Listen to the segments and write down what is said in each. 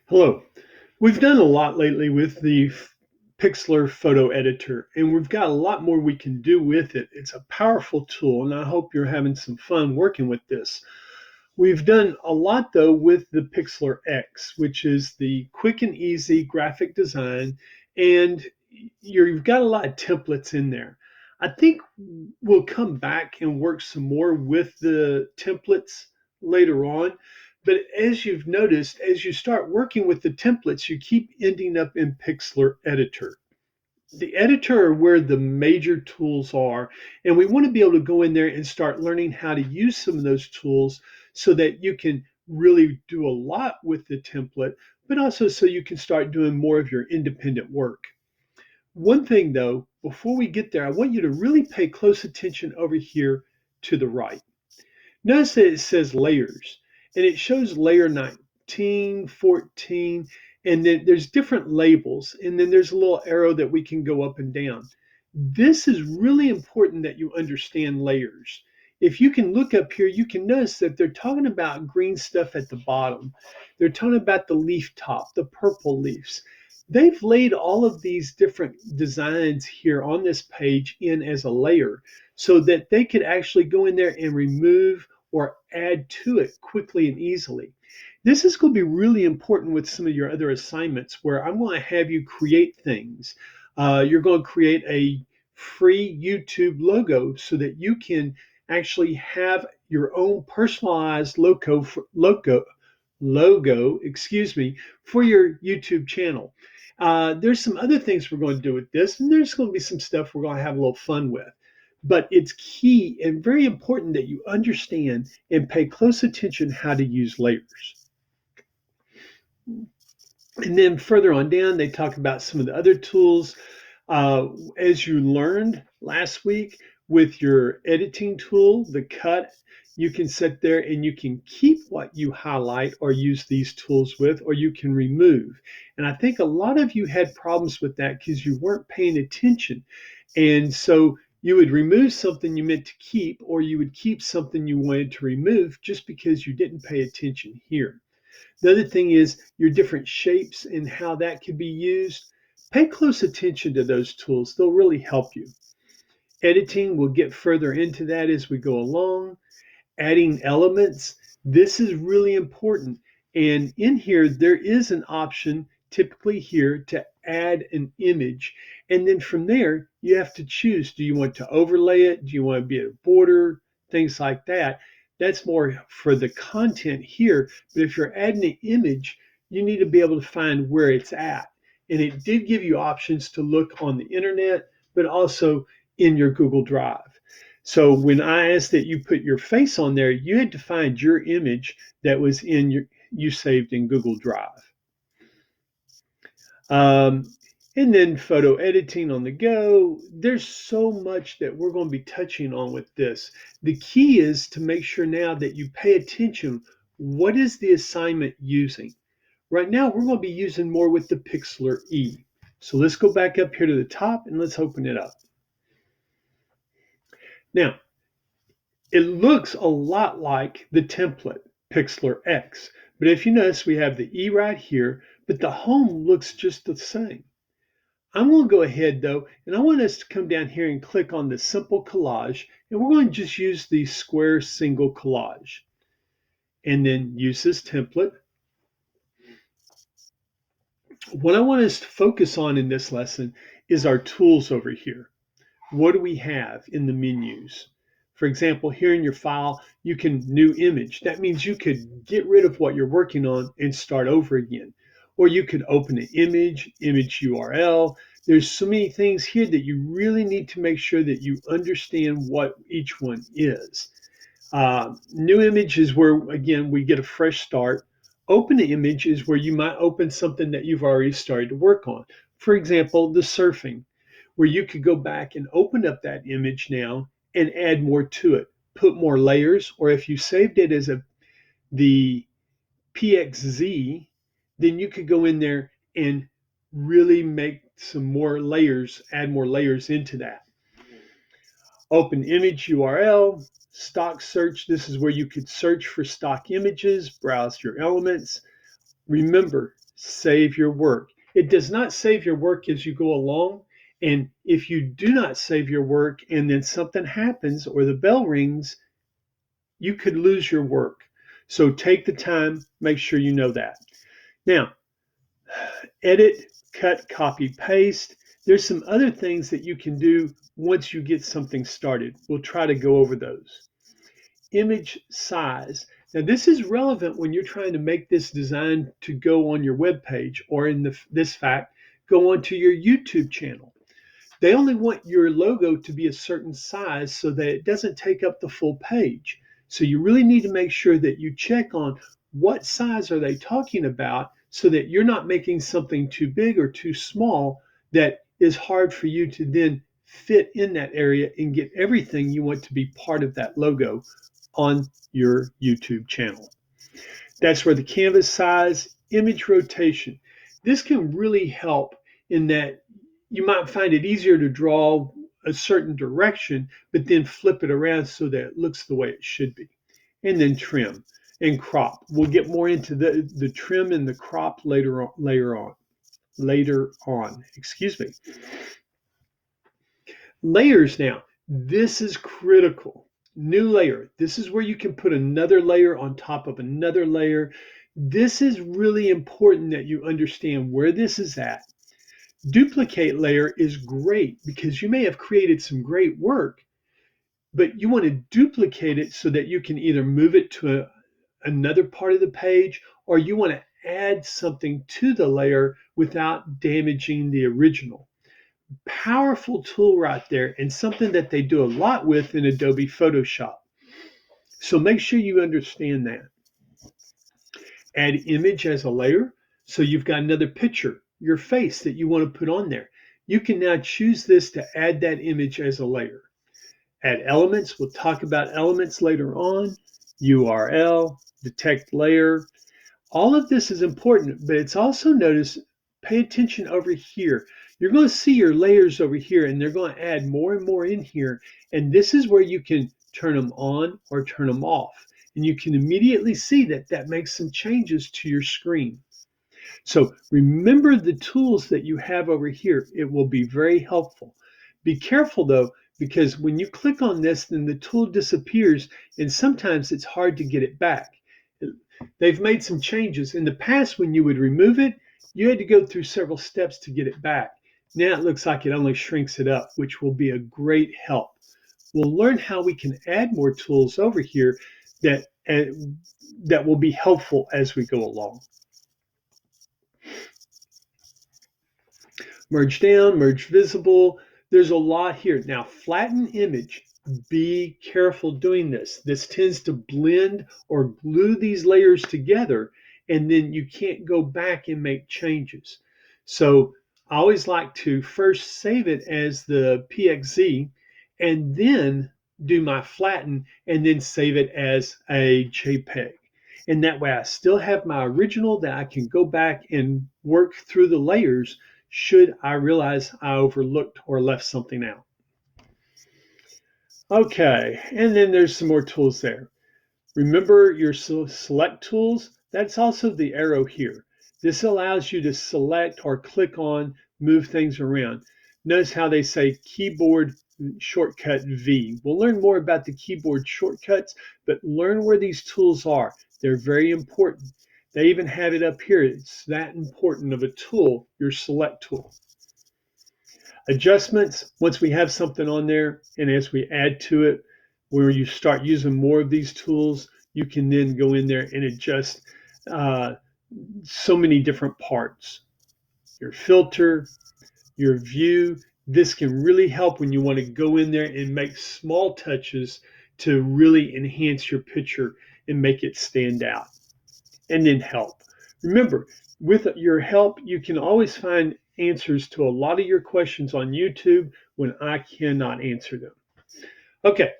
Hello. We've done a lot lately with the Pixlr Photo Editor, and we've got a lot more we can do with it. It's a powerful tool, and I hope you're having some fun working with this. We've done a lot, though, with the Pixlr X, which is the quick and easy graphic design, and you've got a lot of templates in there. I think we'll come back and work some more with the templates later on. But as you've noticed, as you start working with the templates, you keep ending up in Pixlr Editor. The editor are where the major tools are, and we want to be able to go in there and start learning how to use some of those tools so that you can really do a lot with the template, but also so you can start doing more of your independent work. One thing though, before we get there, I want you to really pay close attention over here to the right. Notice that it says layers, and it shows layer 19, 14, and then there's different labels, and then there's a little arrow that we can go up and down. This is really important that you understand layers. If you can look up here, you can notice that they're talking about green stuff at the bottom. They're talking about the leaf top, the purple leaves. They've laid all of these different designs here on this page in as a layer so that they could actually go in there and remove or add to it quickly and easily. This is going to be really important with some of your other assignments where I'm going to have you create things. You're going to create a free YouTube logo so that you can actually have your own personalized logo, for your YouTube channel. There's some other things we're going to do with this, and there's going to be some stuff we're going to have a little fun with. But it's key and very important that you understand and pay close attention how to use layers. And then further on down, they talk about some of the other tools. As you learned last week with your editing tool, the cut, you can sit there and you can keep what you highlight or use these tools with, or you can remove. And I think a lot of you had problems with that because you weren't paying attention. And so you would remove something you meant to keep, or you would keep something you wanted to remove just because you didn't pay attention here. The other thing is your different shapes and how that can be used. Pay close attention to those tools. They'll really help you. Editing, we'll get further into that as we go along. Adding elements, this is really important. And in here, there is an option typically here to add an image. And then from there, you have to choose. Do you want to overlay it? Do you want to be a border? Things like that. That's more for the content here. But if you're adding an image, you need to be able to find where it's at. And it did give you options to look on the internet, but also in your Google Drive. So when I asked that you put your face on there, you had to find your image that was in you saved in Google Drive. Um, and then photo editing on the go. There's so much that we're going to be touching on with this. The key is to make sure now that you pay attention. What is the assignment using? Right now, we're going to be using more with the Pixlr E. So let's go back up here to the top and let's open it up. Now, it looks a lot like the template, Pixlr X. But if you notice, we have the E right here, but the home looks just the same. I'm going to go ahead though, and I want us to come down here and click on the simple collage, and we're going to just use the square single collage. And then use this template. What I want us to focus on in this lesson is our tools over here. What do we have in the menus? For example, here in your file, you can new image. That means you could get rid of what you're working on and start over again. Or you could open an image URL. There's so many things here that you really need to make sure that you understand what each one is. New image is where, again, we get a fresh start. Open an image is where you might open something that you've already started to work on. For example, the surfing, where you could go back and open up that image now and add more to it, put more layers, or if you saved it as the PXZ, then you could go in there and really make some more layers, add more layers into that. Open image URL, stock search. This is where you could search for stock images, browse your elements. Remember, save your work. It does not save your work as you go along. And if you do not save your work and then something happens or the bell rings, you could lose your work. So take the time, make sure you know that. Now, edit, cut, copy, paste. There's some other things that you can do once you get something started. We'll try to go over those. Image size. Now, this is relevant when you're trying to make this design to go on your web page, or in this fact, go onto your YouTube channel. They only want your logo to be a certain size so that it doesn't take up the full page. So you really need to make sure that you check on what size are they talking about so that you're not making something too big or too small that is hard for you to then fit in that area and get everything you want to be part of that logo on your YouTube channel. That's where the canvas size, image rotation. This can really help in that you might find it easier to draw a certain direction, but then flip it around so that it looks the way it should be. And then trim and crop. We'll get more into the trim and the crop later on. Excuse me. Layers now. This is critical. New layer. This is where you can put another layer on top of another layer. This is really important that you understand where this is at. Duplicate layer is great because you may have created some great work, but you want to duplicate it so that you can either move it to another part of the page, or you want to add something to the layer without damaging the original. Powerful tool right there, and something that they do a lot with in Adobe Photoshop. So make sure you understand that. Add image as a layer. So you've got another picture, your face that you want to put on there. You can now choose this to add that image as a layer. Add elements. We'll talk about elements later on. URL, detect layer. All of this is important, but it's also notice, pay attention over here. You're going to see your layers over here, and they're going to add more and more in here. And this is where you can turn them on or turn them off. And you can immediately see that that makes some changes to your screen. So remember the tools that you have over here. It will be very helpful. Be careful though, because when you click on this, then the tool disappears, and sometimes it's hard to get it back. They've made some changes. In the past, when you would remove it, you had to go through several steps to get it back. Now it looks like it only shrinks it up, which will be a great help. We'll learn how we can add more tools over here that will be helpful as we go along. Merge down, merge visible. There's a lot here. Now, flatten image. Be careful doing this. This tends to blend or glue these layers together, and then you can't go back and make changes. So I always like to first save it as the PXZ and then do my flatten and then save it as a JPEG. And that way I still have my original that I can go back and work through the layers should I realize I overlooked or left something out. Okay, and then there's some more tools there. Remember your select tools? That's also the arrow here. This allows you to select or click on, move things around. Notice how they say keyboard shortcut V. We'll learn more about the keyboard shortcuts, but learn where these tools are. They're very important. They even have it up here. It's that important of a tool, your select tool. Adjustments, once we have something on there and as we add to it, where you start using more of these tools, you can then go in there and adjust so many different parts. Your filter, your view. This can really help when you want to go in there and make small touches to really enhance your picture and make it stand out. And then help. Remember, with your help, you can always find answers to a lot of your questions on YouTube when I cannot answer them. Okay,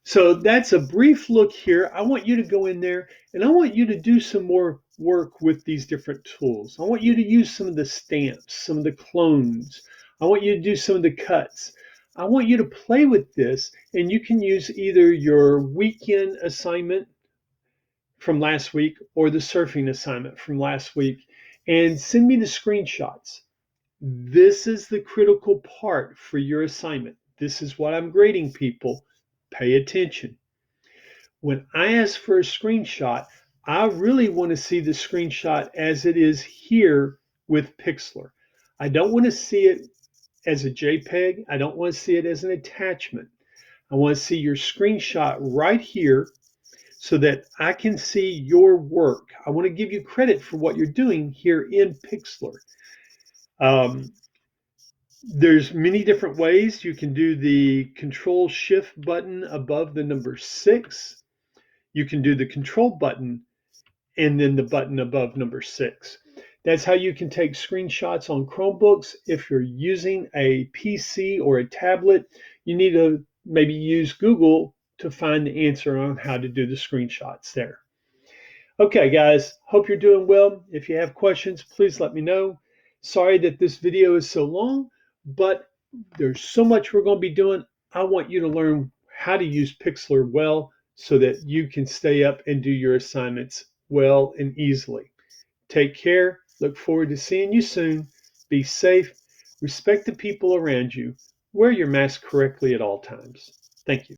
so that's a brief look here. I want you to go in there and I want you to do some more work with these different tools. I want you to use some of the stamps, some of the clones. I want you to do some of the cuts. I want you to play with this, and you can use either your weekend assignment from last week or the surfing assignment from last week. and send me the screenshots. This is the critical part for your assignment. This is what I'm grading people. Pay attention. When I ask for a screenshot, I really want to see the screenshot as it is here with Pixlr. I don't want to see it as a JPEG. I don't want to see it as an attachment. I want to see your screenshot right here so that I can see your work. I want to give you credit for what you're doing here in Pixlr. There's many different ways. You can do the Control Shift button above the number 6. You can do the Control button and then the button above number 6. That's how you can take screenshots on Chromebooks. If you're using a PC or a tablet, you need to maybe use Google to find the answer on how to do the screenshots there. Okay, guys, hope you're doing well. If you have questions, please let me know. Sorry that this video is so long, but there's so much we're going to be doing. I want you to learn how to use Pixlr well so that you can stay up and do your assignments well and easily. Take care. Look forward to seeing you soon. Be safe. Respect the people around you. Wear your mask correctly at all times. Thank you.